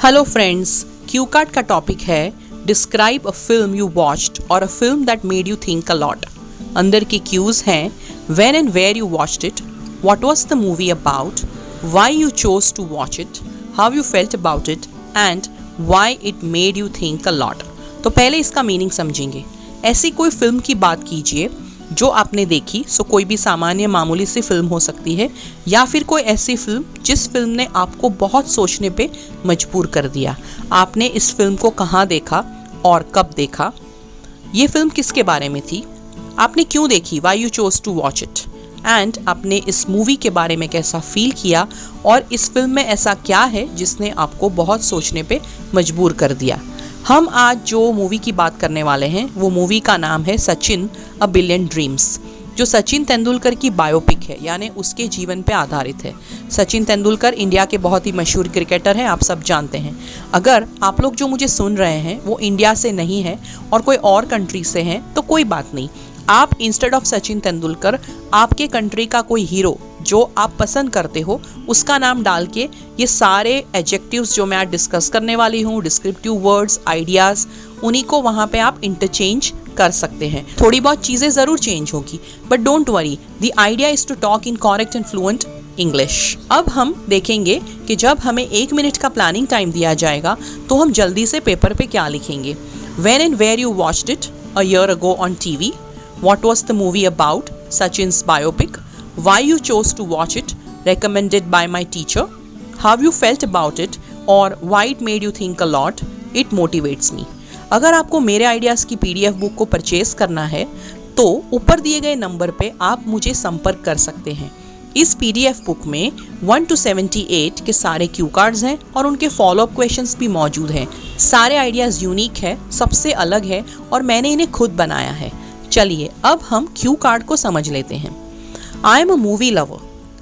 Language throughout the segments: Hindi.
हेलो फ्रेंड्स, क्यू कार्ड का टॉपिक है describe a film you watched और a film that made you think a lot. अंदर की क्यूज हैं when and where you watched it, what was the movie about, why you chose to watch it, how you felt about it and why it made you think a lot. तो पहले इसका मीनिंग समझेंगे। ऐसी कोई फिल्म की बात कीजिए जो आपने देखी। सो कोई भी सामान्य मामूली सी फिल्म हो सकती है, या फिर कोई ऐसी फिल्म जिस फिल्म ने आपको बहुत सोचने पे मजबूर कर दिया। आपने इस फिल्म को कहाँ देखा और कब देखा, ये फिल्म किसके बारे में थी, आपने क्यों देखी, why you chose to watch it, and आपने इस मूवी के बारे में कैसा फील किया और इस फिल्म में ऐसा क्या है जिसने आपको बहुत सोचने पे मजबूर कर दिया। हम आज जो मूवी की बात करने वाले हैं वो मूवी का नाम है सचिन अ बिलियन ड्रीम्स, जो सचिन तेंदुलकर की बायोपिक है, यानी उसके जीवन पे आधारित है। सचिन तेंदुलकर इंडिया के बहुत ही मशहूर क्रिकेटर हैं, आप सब जानते हैं। अगर आप लोग जो मुझे सुन रहे हैं वो इंडिया से नहीं है और कोई और कंट्री से हैं तो कोई बात नहीं, आप इंस्टेड ऑफ सचिन तेंदुलकर आपके कंट्री का कोई हीरो जो आप पसंद करते हो उसका नाम डाल के ये सारे एडजेक्टिव्स जो मैं आज डिस्कस करने वाली हूँ, डिस्क्रिप्टिव वर्ड्स, आइडियाज़, उन्हीं को वहाँ पे आप इंटरचेंज कर सकते हैं। थोड़ी बहुत चीज़ें ज़रूर चेंज होगी, but don't worry, the idea is to talk in correct and fluent English. अब हम देखेंगे कि जब हमें 1 मिनट का प्लानिंग टाइम दिया जाएगा तो हम जल्दी से पेपर पे क्या लिखेंगे। When and where you watched it a year ago on TV, what was the movie about, Sachin's biopic, why you chose to watch it, recommended by my teacher, how you felt about it or why it made you think a lot, it motivates me। अगर आपको मेरे आइडियाज़ की PDF बुक को परचेज करना है तो ऊपर दिए गए नंबर पे आप मुझे संपर्क कर सकते हैं। इस PDF बुक में 1 to 78 के सारे क्यू कार्ड्स हैं और उनके फॉलोअप क्वेश्चंस भी मौजूद हैं। सारे आइडियाज़ यूनिक है, सबसे अलग है और मैंने इन्हें खुद बनाया है। चलिए अब हम क्यू कार्ड को समझ लेते हैं। I am a movie lover,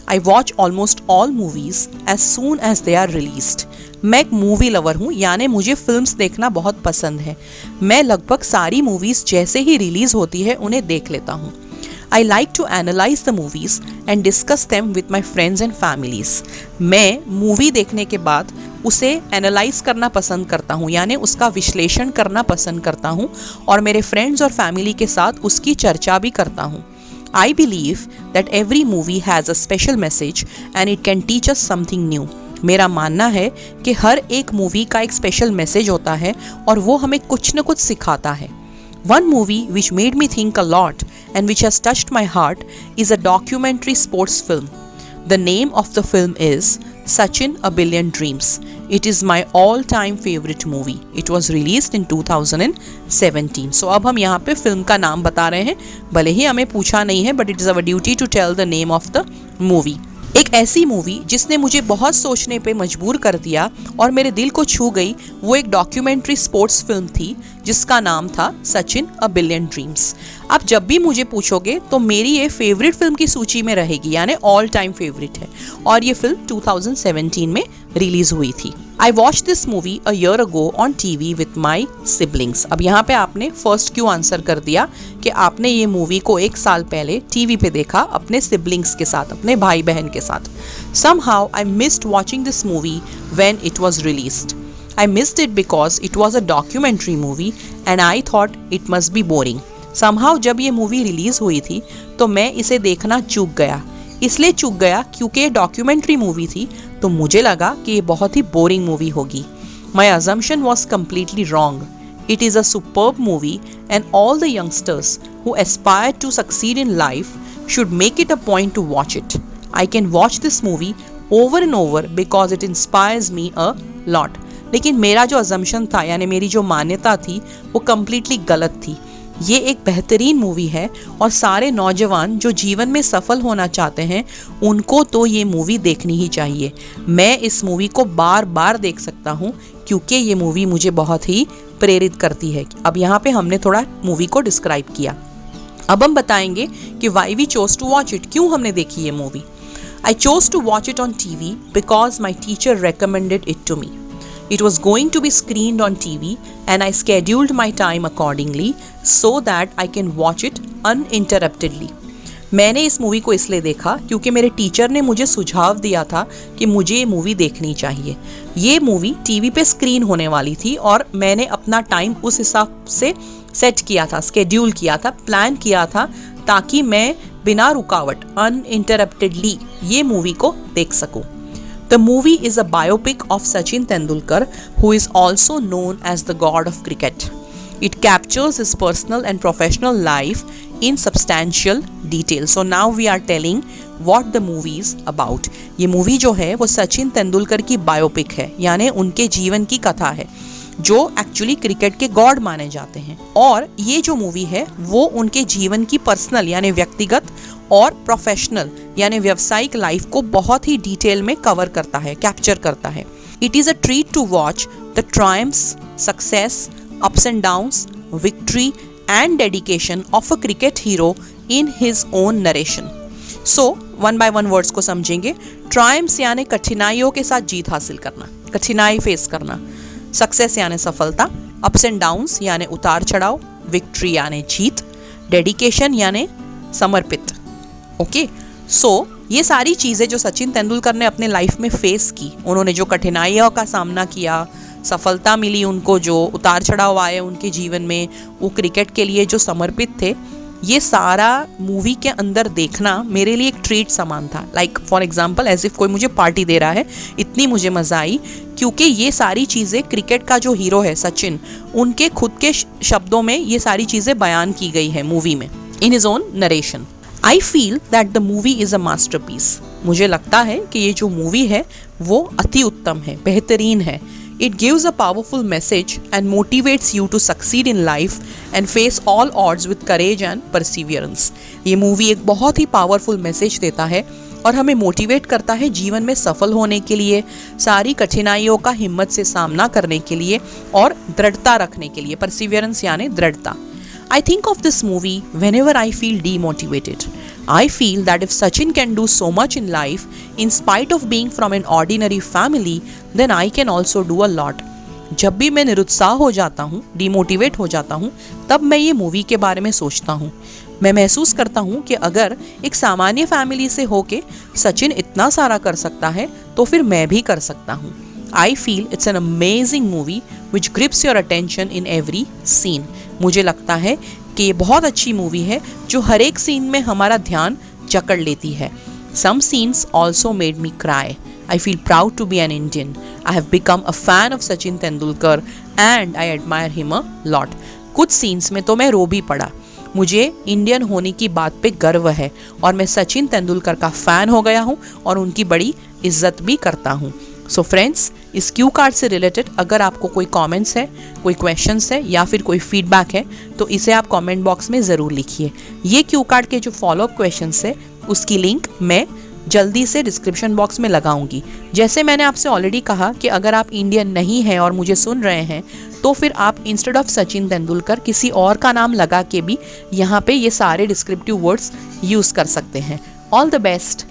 I watch almost all movies as soon as they are released. मैं एक मूवी लवर हूँ, यानी मुझे फिल्म्स देखना बहुत पसंद है। मैं लगभग सारी मूवीज जैसे ही रिलीज होती है उन्हें देख लेता हूँ। I like to analyse the movies and discuss them with my friends and families. मैं मूवी देखने के बाद उसे एनालाइज करना पसंद करता हूँ, यानी उसका विश्लेषण करना पसंद करता हूँ और मेरे फ्रेंड्स और फैमिली के साथ उसकी चर्चा भी करता हूँ। I believe that every movie has a special message and it can teach us something new. मेरा मानना है कि हर एक मूवी का एक स्पेशल मैसेज होता है और वो हमें कुछ न कुछ सिखाता है। One movie which made me think a lot and which has touched my heart is a documentary sports film. The name of the film is Sachin A Billion Dreams. It is my all-time favorite movie. It was released in 2017. So अब हम यहाँ पे फिल्म का नाम बता रहे हैं, भले ही हमें पूछा नहीं है, but it is our duty to tell the name of the movie. एक ऐसी मूवी जिसने मुझे बहुत सोचने पे मजबूर कर दिया और मेरे दिल को छू गई, वो एक डॉक्यूमेंट्री स्पोर्ट्स फिल्म थी जिसका नाम था सचिन अ बिलियन ड्रीम्स। आप जब भी मुझे पूछोगे तो मेरी ये फेवरेट फिल्म की सूची में रहेगी, यानी ऑल टाइम फेवरेट है, और ये फिल्म 2017 में रिलीज हुई थी। I watch this movie a year ago on TV with my siblings. अब यहाँ पे आपने फर्स्ट क्यू आंसर कर दिया कि आपने ये मूवी को 1 साल पहले टीवी पे देखा अपने सिबलिंग्स के साथ, अपने भाई बहन के साथ। Somehow I missed watching this movie when it was released. I missed it because it was a documentary movie and I thought it must be boring. Somehow जब ये मूवी रिलीज हुई थी तो मैं इसे देखना चूक गया। इसलिए चूक गया क्योंकि ये डॉक्यूमेंट्री मूवी थी, तो मुझे लगा कि ये बहुत ही बोरिंग मूवी होगी। My assumption was completely wrong. It is a superb movie and all the youngsters who aspire to succeed in life should make it a point to watch it. I can watch this movie over and over because it inspires me a lot. लेकिन मेरा जो assumption था, यानी मेरी जो मान्यता थी, वो completely गलत थी। ये एक बेहतरीन मूवी है और सारे नौजवान जो जीवन में सफल होना चाहते हैं उनको तो ये मूवी देखनी ही चाहिए। मैं इस मूवी को बार बार देख सकता हूँ क्योंकि ये मूवी मुझे बहुत ही प्रेरित करती है। अब यहाँ पे हमने थोड़ा मूवी को डिस्क्राइब किया, अब हम बताएंगे कि why we chose to watch it, क्यों हमने देखी ये movie. I chose to watch it on TV because my teacher recommended it to me. It was going to be screened on TV and I scheduled my time accordingly so that I can watch it uninterruptedly. मैंने इस मूवी को इसलिए देखा क्योंकि मेरे टीचर ने मुझे सुझाव दिया था कि मुझे ये मूवी देखनी चाहिए। ये मूवी टीवी पे स्क्रीन होने वाली थी और मैंने अपना टाइम उस हिसाब से सेट किया था, स्केड्यूल किया था, प्लान किया था, ताकि मैं बिना रुकावट अनइंटरप्टेडली ये मूवी को देख सकूं। The movie is a biopic of Sachin Tendulkar, who is also known as the god of cricket. It captures his personal and professional life in substantial detail. So now we are telling what the movie is about. ये मूवी जो है वो सचिन तेंदुलकर की बायोपिक है, यानी उनके जीवन की कथा है, जो एक्चुअली क्रिकेट के गॉड माने जाते हैं। और ये जो मूवी है वो उनके जीवन की पर्सनल यानी व्यक्तिगत और प्रोफेशनल यानी व्यावसायिक लाइफ को बहुत ही डिटेल में कवर करता है, कैप्चर करता है। It is a treat to watch the triumphs, success, ups and downs, victory and dedication of a cricket hero in his own narration. So one by one words को समझेंगे। ट्रायम्फ्स यानी कठिनाइयों के साथ जीत हासिल करना, कठिनाई फेस करना। सक्सेस यानी सफलता, अप्स एंड डाउन्स यानी उतार चढ़ाव, विक्ट्री यानी जीत, डेडिकेशन यानी समर्पित। ओके, सो ये सारी चीज़ें जो सचिन तेंदुलकर ने अपने लाइफ में फेस की, उन्होंने जो कठिनाइयों का सामना किया, सफलता मिली उनको, जो उतार चढ़ाव आए उनके जीवन में, वो क्रिकेट के लिए जो समर्पित थे, ये सारा मूवी के अंदर देखना मेरे लिए एक ट्रीट समान था। Like for example as if कोई मुझे पार्टी दे रहा है, इतनी मुझे मज़ा आई क्योंकि ये सारी चीज़ें क्रिकेट का जो हीरो है सचिन, उनके खुद के शब्दों में ये सारी चीज़ें बयान की गई है मूवी में, इन his own narration. I feel that the movie is a masterpiece. मुझे लगता है कि ये जो मूवी है वो अति उत्तम है, बेहतरीन है। It gives a powerful message and motivates you to succeed in life and face all odds with courage and perseverance. ये मूवी एक बहुत ही पावरफुल मैसेज देता है और हमें मोटिवेट करता है जीवन में सफल होने के लिए, सारी कठिनाइयों का हिम्मत से सामना करने के लिए और दृढ़ता रखने के लिए। परसिवियरेंस यानी दृढ़ता। I think of this movie whenever I feel demotivated. I feel that if Sachin can do so much in life in spite of being from an ordinary family, then I can also do a lot. जब भी मैं निरुत्साह हो जाता हूँ, डिमोटिवेट हो जाता हूँ, तब मैं ये मूवी के बारे में सोचता हूँ। मैं महसूस करता हूँ कि अगर एक सामान्य फैमिली से होके सचिन इतना सारा कर सकता है तो फिर मैं भी कर सकता हूँ। I feel it's an amazing movie which grips your attention in every scene. मुझे लगता है कि ये बहुत अच्छी मूवी है जो हर एक सीन में हमारा ध्यान जकड़ लेती है। Some scenes also made me cry. I feel proud to be an Indian. I have become a fan of Sachin Tendulkar and I admire him a lot. कुछ सीन्स में तो मैं रो भी पड़ा। मुझे इंडियन होने की बात पे गर्व है और मैं सचिन तेंदुलकर का फ़ैन हो गया हूँ और उनकी बड़ी इज्जत भी करता हूँ। सो फ्रेंड्स, इस क्यू कार्ड से रिलेटेड अगर आपको कोई कमेंट्स है, कोई क्वेश्चंस है या फिर कोई फीडबैक है तो इसे आप कमेंट बॉक्स में ज़रूर लिखिए। ये क्यू कार्ड के जो फॉलोअप क्वेश्चंस है उसकी लिंक मैं जल्दी से डिस्क्रिप्शन बॉक्स में लगाऊंगी। जैसे मैंने आपसे ऑलरेडी कहा कि अगर आप इंडियन नहीं हैं और मुझे सुन रहे हैं तो फिर आप इंस्टेड ऑफ सचिन तेंदुलकर किसी और का नाम लगा के भी यहाँ पे ये सारे डिस्क्रिप्टिव वर्ड्स यूज़ कर सकते हैं। All the best.